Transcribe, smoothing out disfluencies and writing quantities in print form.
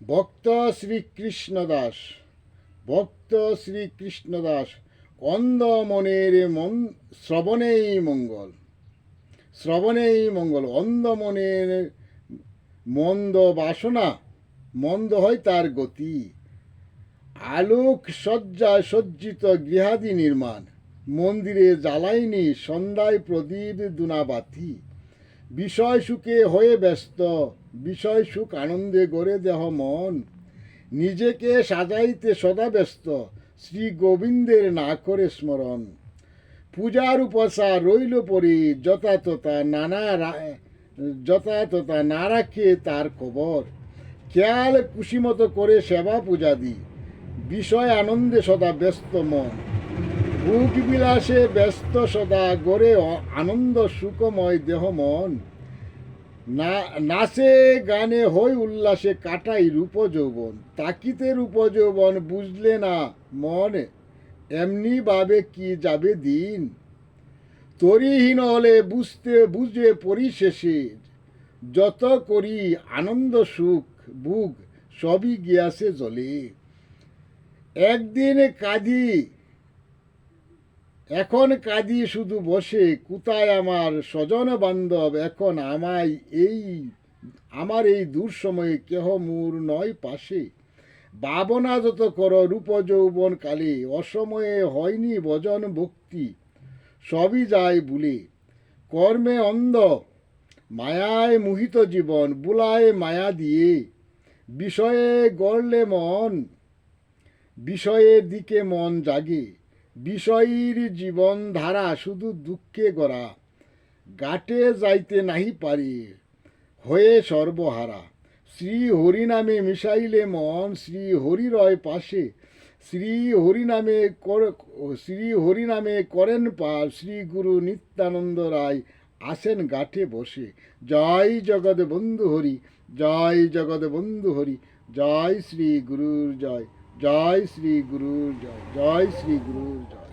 ভক্ত শ্রীকৃষ্ণ দাস, ভক্ত শ্রীকৃষ্ণ দাস, অন্ধ মনের মন শ্রবণেই মঙ্গল, শ্রবণেই মঙ্গল। অন্ধ মনের মন্দ বাসনা, মন্দ হয় তার গতি। আলোক সজ্জায় সজ্জিত গৃহাদি নির্মাণ, মন্দিরে জ্বালাইনি সন্ধ্যায় প্রদীপ দুনাবাতি। বিষয় সুখে হয়ে ব্যস্ত, বিষয় সুখ আনন্দে গড়ে দেহ মন। নিজেকে সাজাইতে সদা ব্যস্ত, শ্রী গোবিন্দের না করে স্মরণ। পূজার উপচার রইল পরি, যথাতথা না রাখে তার খবর। খেয়াল কুশিমতো করে সেবা পূজা দি, বিষয় আনন্দে সদা ব্যস্ত মন। ভোগ বিলাসে ব্যস্ত সদা গড়ে আনন্দ সুখময় দেহ মন। নাচে গানে হই উল্লাসে কাটাই রূপ যৌবন। তাকিতে রূপ যৌবন বুঝলে না মন, এমনি ভাবে কি যাবে দিন। তরিহীন হলে বুঝবে পরিশেষে, যত করি আনন্দ সুখ ভোগ সবই গিয়াছে জলে। একদিন কাঁদি, এখন কাঁদি শুধু বসে, কোথায় আমার স্বজন বান্ধব এখন আমার এই দূর সময়ে কেহ মূর নয় পাশে। ভাবনা যত কর রূপ যৌবন কালে, অসময়ে হয়নি ভজন ভক্তি সবই যায় ভুলে। কর্মে অন্ধ মায়ায় মোহিত জীবন, বুলায় মায়া দিয়ে। বিষয়ে গড়লে মন, বিষয়ের দিকে মন জাগে। বিষয়ীর জীবন ধারা শুধু দুঃখে গড়া, গাটে যাইতে নাহি পারি হয়ে সর্বহারা। শ্রী হরি নামে মিশাইলে মন, শ্রী হরি রয় পাশে। শ্রী হরি নামে করেন পার, শ্রী গুরু নিত্যানন্দ রায় আসেন গাঠে বসে। জয় জগৎ বন্ধু হরি, জয় জগৎ বন্ধু হরি, জয় শ্রী গুরুর জয়, জয় শ্রী গুরুর জয়, জয় শ্রী গুরুর জয়।